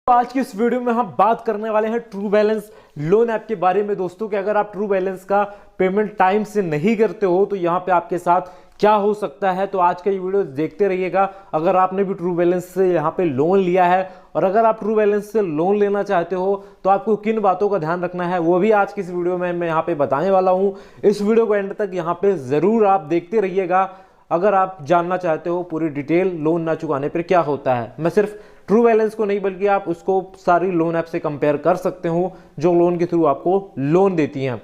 तो आज की इस वीडियो में हम बात करने वाले हैं ट्रू बैलेंस लोन ऐप के बारे में दोस्तों कि अगर आप ट्रू बैलेंस का पेमेंट टाइम से नहीं करते हो तो यहाँ पे आपके साथ क्या हो सकता है। तो आज का ये वीडियो देखते रहिएगा। अगर आपने भी ट्रू बैलेंस से यहाँ पे लोन लिया है और अगर आप ट्रू बैलेंस से लोन लेना चाहते हो तो आपको किन बातों का ध्यान रखना है वो भी आज की इस वीडियो में मैं यहाँ पे बताने वाला हूँ। इस वीडियो को एंड तक यहाँ पे जरूर आप देखते रहिएगा अगर आप जानना चाहते हो पूरी डिटेल लोन ना चुकाने पर क्या होता है। मैं सिर्फ ट्रू बैलेंस को नहीं बल्कि आप उसको सारी लोन ऐप से कंपेयर कर सकते हो जो लोन के थ्रू आपको लोन देती हैं।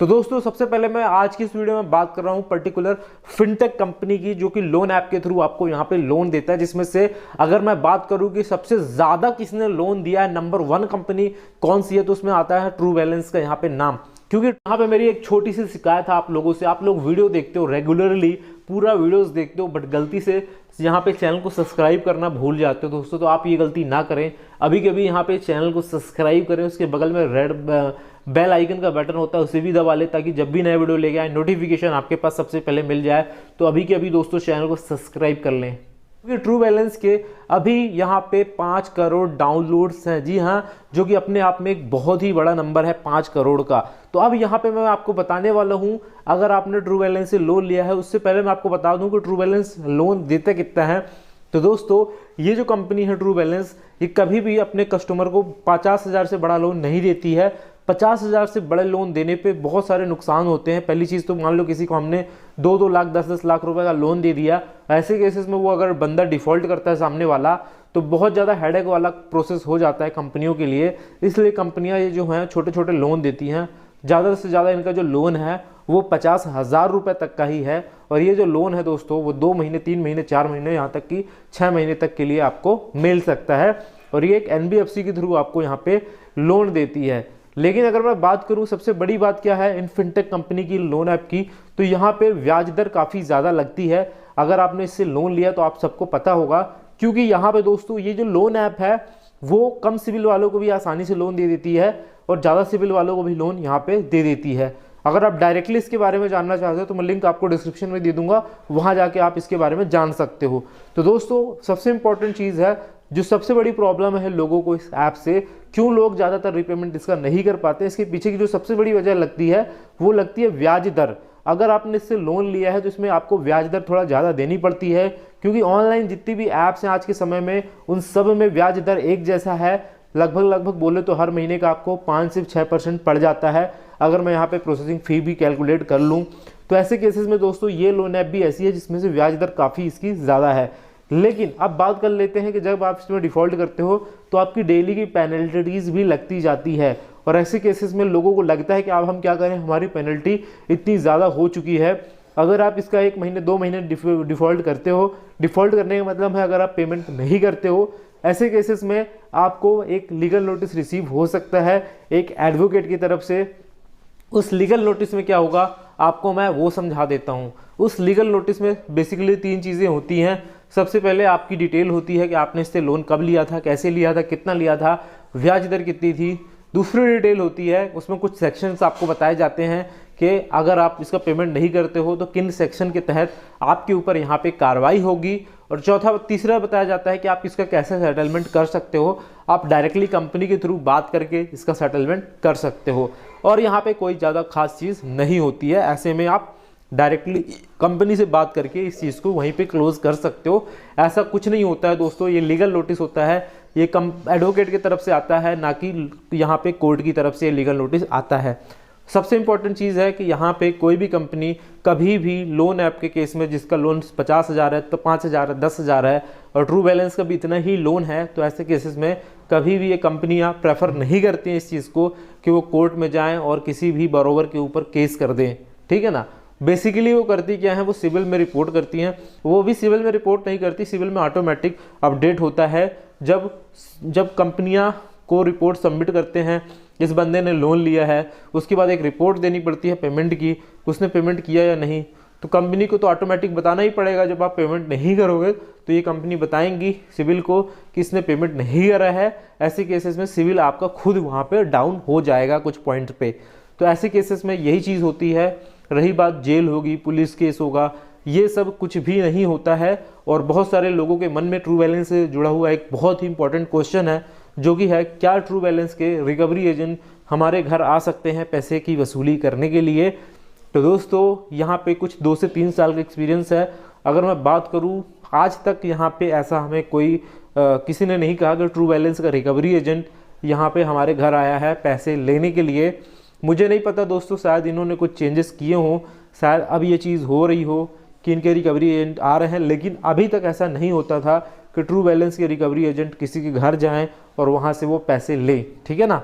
तो दोस्तों सबसे पहले मैं आज की इस वीडियो में बात कर रहा हूं पर्टिकुलर फिनटेक कंपनी की जो कि लोन ऐप के थ्रू आपको यहां पे लोन देता है, जिसमें से अगर मैं बात करूं कि सबसे ज्यादा किसने लोन दिया है, नंबर 1 कंपनी कौन सी है, तो उसमें आता है ट्रू बैलेंस का यहां पे नाम। क्योंकि यहाँ पे मेरी एक छोटी सी शिकायत है आप लोगों से, आप लोग वीडियो देखते हो रेगुलरली, पूरा वीडियोस देखते हो बट गलती से यहाँ पे चैनल को सब्सक्राइब करना भूल जाते हो दोस्तों। तो आप ये गलती ना करें, अभी कभी यहाँ पे चैनल को सब्सक्राइब करें, उसके बगल में रेड बेल आइकन का बटन होता है उसे भी दबा ले ताकि जब भी नए वीडियो लेके आए नोटिफिकेशन आपके पास सबसे पहले मिल जाए। तो अभी के अभी दोस्तों चैनल को सब्सक्राइब कर लें क्योंकि ट्रू बैलेंस के अभी यहाँ पे 5 करोड़ डाउनलोड्स हैं। जी हाँ, जो कि अपने आप में एक बहुत ही बड़ा नंबर है 5 करोड़ का। तो अब यहाँ पे मैं आपको बताने वाला हूँ अगर आपने ट्रू बैलेंस से लोन लिया है, उससे पहले मैं आपको बता दूँ कि ट्रू बैलेंस लोन देता कितना है। तो दोस्तों ये जो कंपनी है ट्रू बैलेंस, ये कभी भी अपने कस्टमर को 50,000 से बड़ा लोन नहीं देती है। 50,000 से बड़े लोन देने पे बहुत सारे नुकसान होते हैं। पहली चीज़ तो मान लो किसी को हमने 2-2 लाख 10-10 लाख रुपए का लोन दे दिया, ऐसे केसेस में वो अगर बंदा डिफॉल्ट करता है सामने वाला तो बहुत ज़्यादा हेडेक वाला प्रोसेस हो जाता है कंपनियों के लिए। इसलिए कंपनियां ये जो हैं छोटे छोटे लोन देती हैं। ज़्यादा से ज़्यादा इनका जो लोन है वो 50,000 रुपये तक का ही है। और ये जो लोन है दोस्तों वो 2 महीने 3 महीने 4 महीने यहाँ तक कि 6 महीने तक के लिए आपको मिल सकता है। और ये एक NBFC के थ्रू आपको यहाँ पे लोन देती है। लेकिन अगर मैं बात करूं सबसे बड़ी बात क्या है इन फिनटेक कंपनी की लोन ऐप की, तो यहाँ पे ब्याज दर काफ़ी ज़्यादा लगती है। अगर आपने इससे लोन लिया तो आप सबको पता होगा, क्योंकि यहाँ पे दोस्तों ये जो लोन ऐप है वो कम सिविल वालों को भी आसानी से लोन दे देती है और ज़्यादा सिविल वालों को भी लोन यहाँ पे दे देती है। अगर आप डायरेक्टली इसके बारे में जानना चाहते हो तो मैं लिंक आपको डिस्क्रिप्शन में दे दूंगा, वहाँ जाके आप इसके बारे में जान सकते हो। तो दोस्तों सबसे इंपॉर्टेंट चीज़ है, जो सबसे बड़ी प्रॉब्लम है लोगों को इस ऐप से, क्यों लोग ज़्यादातर रिपेमेंट इसका नहीं कर पाते, इसके पीछे की जो सबसे बड़ी वजह लगती है वो लगती है ब्याज दर। अगर आपने इससे लोन लिया है तो इसमें आपको ब्याज दर थोड़ा ज़्यादा देनी पड़ती है, क्योंकि ऑनलाइन जितनी भी ऐप्स हैं आज के समय में उन सब में ब्याज दर एक जैसा है। लगभग बोले तो हर महीने का आपको 5 से 6% पड़ जाता है। अगर मैं यहाँ पे प्रोसेसिंग फ़ी भी कैलकुलेट कर लूँ तो ऐसे केसेस में दोस्तों ये लोन ऐप भी ऐसी है जिसमें से ब्याज दर काफ़ी इसकी ज़्यादा है। लेकिन अब बात कर लेते हैं कि जब आप इसमें डिफ़ॉल्ट करते हो तो आपकी डेली की पेनल्टीज भी लगती जाती है। और ऐसे केसेस में लोगों को लगता है कि अब हम क्या करें, हमारी पेनल्टी इतनी ज़्यादा हो चुकी है। अगर आप इसका 1 महीने 2 महीने डिफ़ॉल्ट करते हो, डिफ़ॉल्ट करने का मतलब है अगर आप पेमेंट नहीं करते हो, ऐसे केसेस में आपको एक लीगल नोटिस रिसीव हो सकता है एक एडवोकेट की तरफ से। उस लीगल नोटिस में क्या होगा आपको मैं वो समझा देता हूँ। उस लीगल नोटिस में बेसिकली 3 चीज़ें होती हैं। सबसे पहले आपकी डिटेल होती है कि आपने इससे लोन कब लिया था, कैसे लिया था, कितना लिया था, ब्याज दर कितनी थी। दूसरी डिटेल होती है, उसमें कुछ सेक्शंस आपको बताए जाते हैं कि अगर आप इसका पेमेंट नहीं करते हो तो किन सेक्शन के तहत आपके ऊपर यहाँ पे कार्रवाई होगी। और तीसरा बताया जाता है कि आप इसका कैसे सेटलमेंट कर सकते हो। आप डायरेक्टली कंपनी के थ्रू बात करके इसका सेटलमेंट कर सकते हो और यहाँ पे कोई ज़्यादा खास चीज़ नहीं होती है। ऐसे में आप डायरेक्टली कंपनी से बात करके इस चीज़ को वहीं पे क्लोज कर सकते हो। ऐसा कुछ नहीं होता है दोस्तों, ये लीगल नोटिस होता है, ये एडवोकेट की तरफ से आता है, ना कि यहाँ पे कोर्ट की तरफ से लीगल नोटिस आता है। सबसे इंपॉर्टेंट चीज़ है कि यहाँ पे कोई भी कंपनी कभी भी लोन ऐप के केस में जिसका लोन 50,000 है तो 5,000 है 10,000 है और ट्रू बैलेंस का भी इतना ही लोन है, तो ऐसे केसेस में कभी भी ये कंपनियाँ प्रेफर नहीं करती हैं इस चीज़ को कि वो कोर्ट में जाएं और किसी भी बरोबर के ऊपर केस कर दें। ठीक है ना, बेसिकली वो करती क्या है, वो सिविल में रिपोर्ट करती हैं। वो भी सिविल में रिपोर्ट नहीं करती, सिविल में ऑटोमेटिक अपडेट होता है। जब कंपनियां को रिपोर्ट सबमिट करते हैं इस बंदे ने लोन लिया है, उसके बाद एक रिपोर्ट देनी पड़ती है पेमेंट की, उसने पेमेंट किया या नहीं। तो कंपनी को तो ऑटोमेटिक बताना ही पड़ेगा। जब आप पेमेंट नहीं करोगे तो ये कंपनी बताएंगी सिविल को कि इसने पेमेंट नहीं करा है। ऐसे केसेस में सिविल आपका खुद वहाँ पे डाउन हो जाएगा कुछ पॉइंट पे। तो ऐसे केसेस में यही चीज़ होती है। रही बात जेल होगी, पुलिस केस होगा, ये सब कुछ भी नहीं होता है। और बहुत सारे लोगों के मन में ट्रू बैलेंस से जुड़ा हुआ एक बहुत ही इंपॉर्टेंट क्वेश्चन है जो कि है क्या ट्रू बैलेंस के रिकवरी एजेंट हमारे घर आ सकते हैं पैसे की वसूली करने के लिए। तो दोस्तों यहाँ पे कुछ 2 से 3 साल का एक्सपीरियंस है। अगर मैं बात करूँ आज तक यहाँ पे ऐसा हमें कोई किसी ने नहीं कहा कि ट्रू बैलेंस का रिकवरी एजेंट यहाँ पे हमारे घर आया है पैसे लेने के लिए। मुझे नहीं पता दोस्तों, शायद इन्होंने कुछ चेंजेस किए हों, शायद अब ये चीज़ हो रही हो कि इनके रिकवरी एजेंट आ रहे हैं, लेकिन अभी तक ऐसा नहीं होता था कि ट्रू बैलेंस के रिकवरी एजेंट किसी के घर जाएं और वहाँ से वो पैसे लें, ठीक है ना।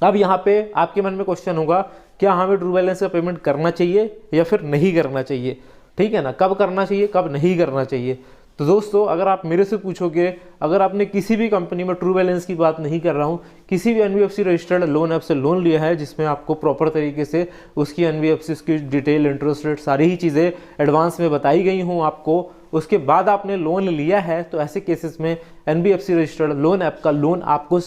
अब यहाँ पे आपके मन में क्वेश्चन होगा, क्या हमें ट्रू बैलेंस का पेमेंट करना चाहिए या फिर नहीं करना चाहिए, ठीक है ना। कब करना चाहिए, कब नहीं करना चाहिए। तो दोस्तों अगर आप मेरे से पूछोगे, अगर आपने किसी भी कंपनी में, ट्रू बैलेंस की बात नहीं कर रहा हूँ, किसी भी एनबीएफसी रजिस्टर्ड लोन ऐप से लोन लिया है जिसमें आपको प्रॉपर तरीके से उसकी एनबीएफसी की डिटेल, इंटरेस्ट रेट, सारी ही चीज़ें एडवांस में बताई गई हूँ आपको, उसके बाद आपने लोन लिया है, तो ऐसे केसेस में एनबीएफसी रजिस्टर्ड लोन ऐप का लोन आपको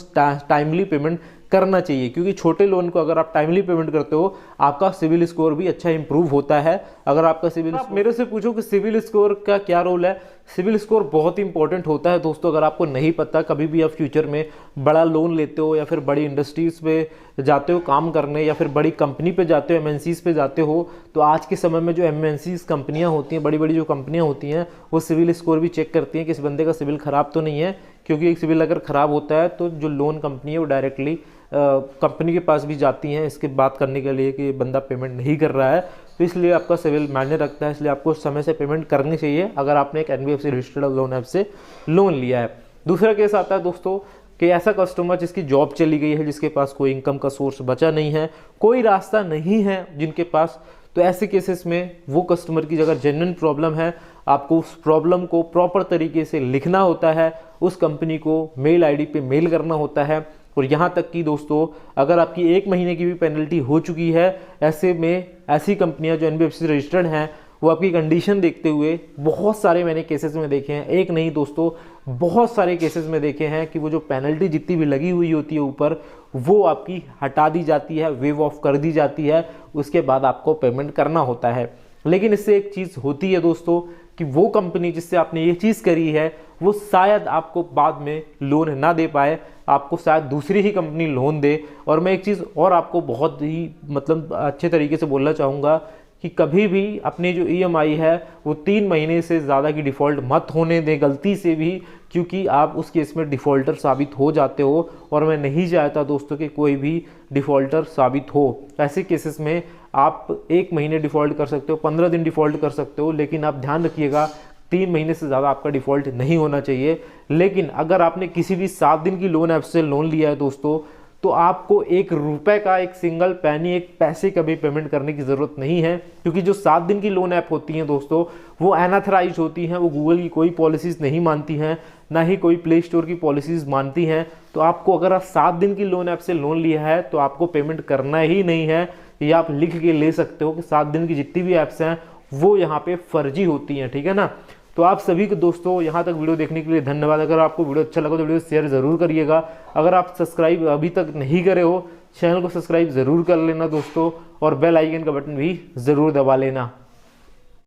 टाइमली पेमेंट करना चाहिए, क्योंकि छोटे लोन को अगर आप टाइमली पेमेंट करते हो आपका सिविल स्कोर भी अच्छा इंप्रूव होता है। अगर आपका सिविल, आप मेरे से पूछो कि सिविल स्कोर का क्या रोल है, सिविल स्कोर बहुत इंपॉर्टेंट होता है दोस्तों। अगर आपको नहीं पता, कभी भी आप फ्यूचर में बड़ा लोन लेते हो या फिर बड़ी इंडस्ट्रीज पे जाते हो काम करने या फिर बड़ी कंपनी पे जाते हो, एमएनसीज पे जाते हो, तो आज के समय में जो एमएनसीज कंपनियां होती हैं, बड़ी बड़ी जो कंपनियां होती हैं, वो सिविल स्कोर भी चेक करती हैं कि इस बंदे का सिविल खराब तो नहीं है, क्योंकि एक सिविल अगर खराब होता है तो जो लोन कंपनी है वो डायरेक्टली कंपनी के पास भी जाती हैं इसके बात करने के लिए कि बंदा पेमेंट नहीं कर रहा है। तो इसलिए आपका सिविल मायने रखता है, इसलिए आपको समय से पेमेंट करनी चाहिए अगर आपने एक एनबीएफसी रजिस्टर्ड लोन ऐप से लोन लिया है। दूसरा केस आता है दोस्तों कि ऐसा कस्टमर जिसकी जॉब चली गई है, जिसके पास कोई इनकम का सोर्स बचा नहीं है, कोई रास्ता नहीं है जिनके पास, तो ऐसे केसेस में वो कस्टमर की अगर जेन्युइन प्रॉब्लम है, आपको उस प्रॉब्लम को प्रॉपर तरीके से लिखना होता है, उस कंपनी को मेल आईडी पे मेल करना होता है। और यहाँ तक कि दोस्तों अगर आपकी 1 महीने की भी पेनल्टी हो चुकी है, ऐसे में ऐसी कंपनियां जो एनबीएफसी रजिस्टर्ड हैं वो आपकी कंडीशन देखते हुए, बहुत सारे मैंने केसेस में देखे हैं, एक नहीं दोस्तों बहुत सारे केसेस में देखे हैं कि वो जो पेनल्टी जितनी भी लगी हुई होती है ऊपर, वो आपकी हटा दी जाती है, वेव ऑफ कर दी जाती है, उसके बाद आपको पेमेंट करना होता है। लेकिन इससे एक चीज़ होती है दोस्तों कि वो कंपनी जिससे आपने ये चीज़ करी है वो शायद आपको बाद में लोन ना दे पाए, आपको शायद दूसरी ही कंपनी लोन दे। और मैं एक चीज़ और आपको बहुत ही मतलब अच्छे तरीके से बोलना चाहूँगा कि कभी भी अपनी जो ईएमआई है वो 3 महीने से ज़्यादा की डिफ़ॉल्ट मत होने दें गलती से भी, क्योंकि आप उस केस में डिफ़ॉल्टर साबित हो जाते हो और मैं नहीं चाहता दोस्तों कि कोई भी डिफ़ॉल्टर साबित हो। ऐसे केसेस में आप 1 महीने डिफ़ॉल्ट कर सकते हो, 15 दिन डिफ़ॉल्ट कर सकते हो, लेकिन आप ध्यान रखिएगा 3 महीने से ज़्यादा आपका डिफ़ॉल्ट नहीं होना चाहिए। लेकिन अगर आपने किसी भी 7 दिन की लोन ऐप से लोन लिया है दोस्तों, तो आपको 1 रुपए का, एक सिंगल पैनी, एक पैसे का भी पेमेंट करने की ज़रूरत नहीं है, क्योंकि जो 7 दिन की लोन ऐप होती हैं दोस्तों वो अनऑथराइज्ड होती हैं, वो गूगल की कोई पॉलिसीज़ नहीं मानती हैं, ना ही कोई प्ले स्टोर की पॉलिसीज़ मानती हैं। तो आपको अगर आप 7 दिन की लोन ऐप से लोन लिया है तो आपको पेमेंट करना ही नहीं है। ये आप लिख के ले सकते हो कि 7 दिन की जितनी भी ऐप्स हैं वो यहाँ पे फर्जी होती हैं, ठीक है ना। तो आप सभी को दोस्तों यहाँ तक वीडियो देखने के लिए धन्यवाद। अगर आपको वीडियो अच्छा लगा तो वीडियो शेयर ज़रूर करिएगा। अगर आप सब्सक्राइब अभी तक नहीं करे हो, चैनल को सब्सक्राइब ज़रूर कर लेना दोस्तों, और बेल आइकन का बटन भी ज़रूर दबा लेना।